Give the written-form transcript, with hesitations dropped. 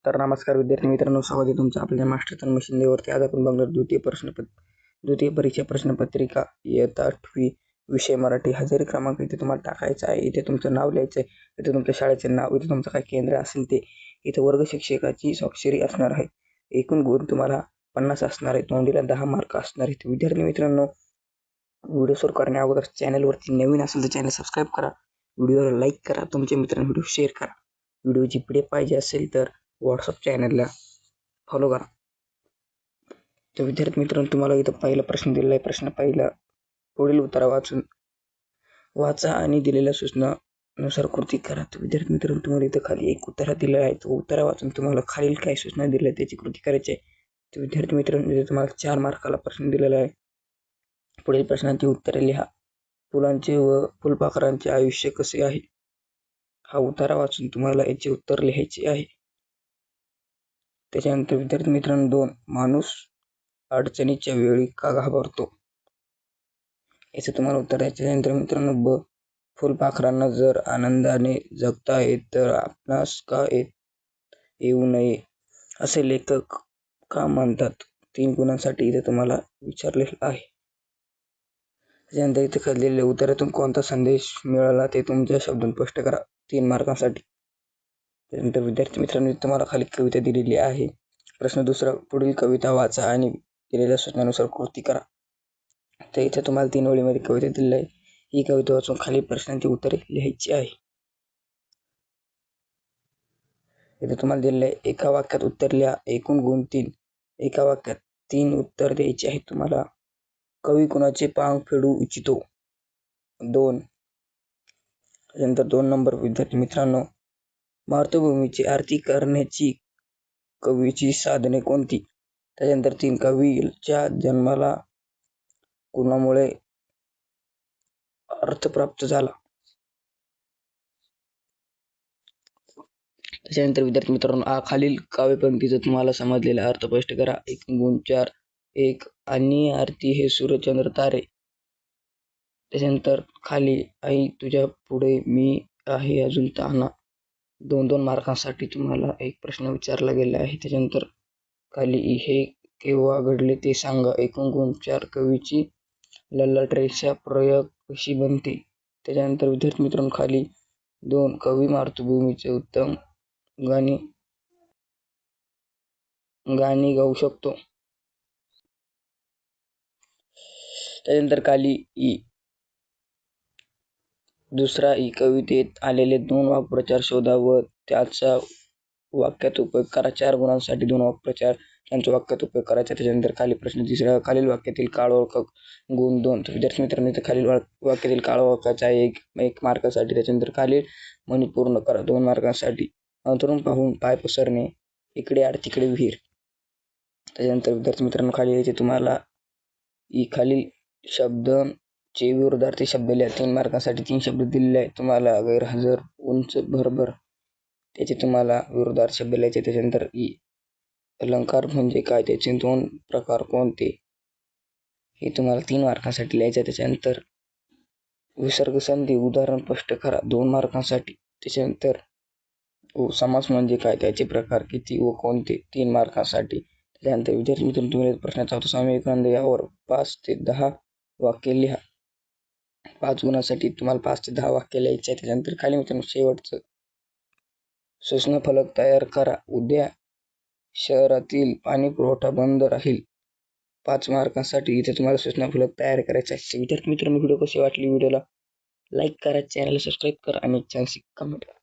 तर नमस्कार विद्यार्थी मित्रांनो, स्वागत आहे तुमचं आपल्या मास्टर मशीन वरती. आज आपण बघणार द्वितीय परीक्षा प्रश्नपत्रिका इयत्ता 8वी विषय मराठी. हजेरी क्रमांक इथे तुम्हाला टाकायचा आहे. इथे तुमचं नाव लिहायचं आहे, इथे तुमच्या शाळेचे नाव, इथे तुमचं काय केंद्र असेल ते, इथे वर्ग शिक्षकाची स्वाक्षरी असणार आहे. एकूण गुण तुम्हाला 50 असणार आहे. तोंडीला 10 मार्क असणार आहेत. विद्यार्थी मित्रांनो, व्हिडिओ सुरू करण्या अगोदर चॅनलवरती नवीन असेल तर चॅनल सबस्क्राईब करा, व्हिडिओला लाईक करा, तुमच्या मित्रांना व्हिडिओ शेअर करा. व्हिडिओची PDF पाहिजे असेल तर व्हॉट्सअप चॅनलला फॉलो करा. तर विद्यार्थी मित्रांनो, तुम्हाला इथं पहिला प्रश्न दिलेला आहे. प्रश्न पहिला, पुढील उत्तर वाचा आणि दिलेल्या सूचनानुसार कृती करा. तर विद्यार्थी मित्रांनो, तुम्हाला इथं खाली एक उत्तर दिलेला आहे. तो उत्तर वाचून तुम्हाला खालील काय सूचना दिल्या त्याची कृती करायची आहे. तर विद्यार्थी मित्रांनो, इथे तुम्हाला 4 मार्काला प्रश्न दिलेला आहे. पुढील प्रश्नांची उत्तरे लिहा. फुलांचे व फुलपाखरांचे आयुष्य कसे आहे? हा उतारा वाचून तुम्हाला याचे उत्तर लिहायचे आहे. त्याच्यानंतर विद्यार्थी मित्रांनो 2, माणूस अडचणीच्या वेळी का घाबरतो? याचं तुम्हाला उत्तर द्यायचं. त्यानंतर मित्रांनो ब, फुलपाखरांना जर आनंदाने जगता येत तर आपणास का येऊ नये असे लेखक का म्हणतात? 3 गुणांसाठी इथे तुम्हाला विचारलेलं आहे. त्याच्यानंतर इथे खाल्लेल्या उत्तरातून कोणता संदेश मिळाला ते तुमच्या शब्दांत स्पष्ट करा. 3 मार्कांसाठी. त्यानंतर विद्यार्थी मित्रांनो, तुम्हाला खाली कविता दिलेली आहे. प्रश्न दुसरा, पुढील कविता वाचा आणि दिलेल्या सूचनानुसार कृती करा. तर इथे तुम्हाला 3 ओळीमध्ये कविता दिलेली आहे. ही कविता वाचून खालील प्रश्नांची उत्तरे लिहायची आहे. इथे तुम्हाला दिलेलं आहे, एका वाक्यात उत्तर लिहा. एकूण गुण 3. एका वाक्यात 3 उत्तर द्यायचे आहे तुम्हाला. कवी कुणाचे पांग फेडू इच्छितो? 2. त्यानंतर 2 नंबर विद्यार्थी मित्रांनो, मातृभूमीची आरती करण्याची कवीची साधने कोणती? त्याच्यानंतर 3, कवीच्या जन्माला कुणामुळे अर्थ प्राप्त झाला? त्याच्यानंतर विद्यार्थी मित्रांनो, खालील काव्यपंक्तीचा तुम्हाला समजलेला अर्थ स्पष्ट करा. एकूण गुण 4. 1, आणि आरती हे सूर्यचंद्र तारे. त्याच्यानंतर खाली, आई तुझ्या पुढे मी आहे अजून ताना. 2-2 मार्कांसाठी तुम्हाला एक प्रश्न विचारला गेला आहे. त्याच्यानंतर खाली, हे केव्हा घडले ते सांगा. एकूण गुण 4. कवीची ललाट रेषा प्रयोग कशी बनते? त्याच्यानंतर विद्यार्थी मित्रांनो खाली 2, कवी मातृभूमीचे उत्तम गाणी गाऊ शकतो. त्याच्यानंतर खाली दुसरा, कवितेत आलेले 2 वाक्प्रचार शोधा व त्याचा वाक्यात उपयोग करा. 4 गुणांसाठी 2 वाक्प्रचार त्यांचा वाक्यात उपयोग करायचा. त्याच्यानंतर खाली प्रश्न तिसरा, खालील वाक्यातील काळ ओळखा. गुण 2. तर विद्यार्थी मित्रांनो, इथे खालील वाक्यातील काळ ओळखायचा आहे 1 मार्कासाठी. त्याच्यानंतर खालील म्हणी पूर्ण करा 2 मार्कांसाठी. अंतरून पाहून पाय पसरणे, इकडे आड तिकडे विहीर. त्याच्यानंतर विद्यार्थी मित्रांनो खाली यायचे तुम्हाला खालील शब्दांचे विरुद्धार्थी शब्द लिहा. 3 मार्कांसाठी 3 शब्द दिलेले आहेत तुम्हाला. गैरहजर, उंच, भरभर, त्याचे तुम्हाला विरुद्धार्थी शब्द लिहायचे. त्याच्यानंतर अलंकार म्हणजे काय, त्याचे 2 प्रकार कोणते, हे तुम्हाला 3 मार्कांसाठी लिहायचे. त्याच्यानंतर विसर्ग संधी उदाहरण स्पष्ट करा 2 मार्कांसाठी. त्याच्यानंतर समास म्हणजे काय, त्याचे प्रकार किती व कोणते, 3 मार्कांसाठी. त्याच्यानंतर विद्यार्थी मित्रांनो, तुम्ही प्रश्नाचा होता समीकरण यावर 5 ते 10 वाक्य लिहा. 5 गुणांसाठी तुम्हाला 5 ते 10 वाक्य लिहायचे आहे. त्याच्यानंतर खाली मित्रांनो शेवटचं, सूचना फलक तयार करा. उद्या शहरातील पाणी पुरवठा बंद राहील. 5 मार्कांसाठी इथे तुम्हाला सूचना फलक तयार करायचा आहे. विद्यार्थी मित्रांनो, व्हिडिओ कशी वाटली, व्हिडिओला लाईक करा, चॅनलला सबस्क्राईब करा आणि छानशी कमेंट करा.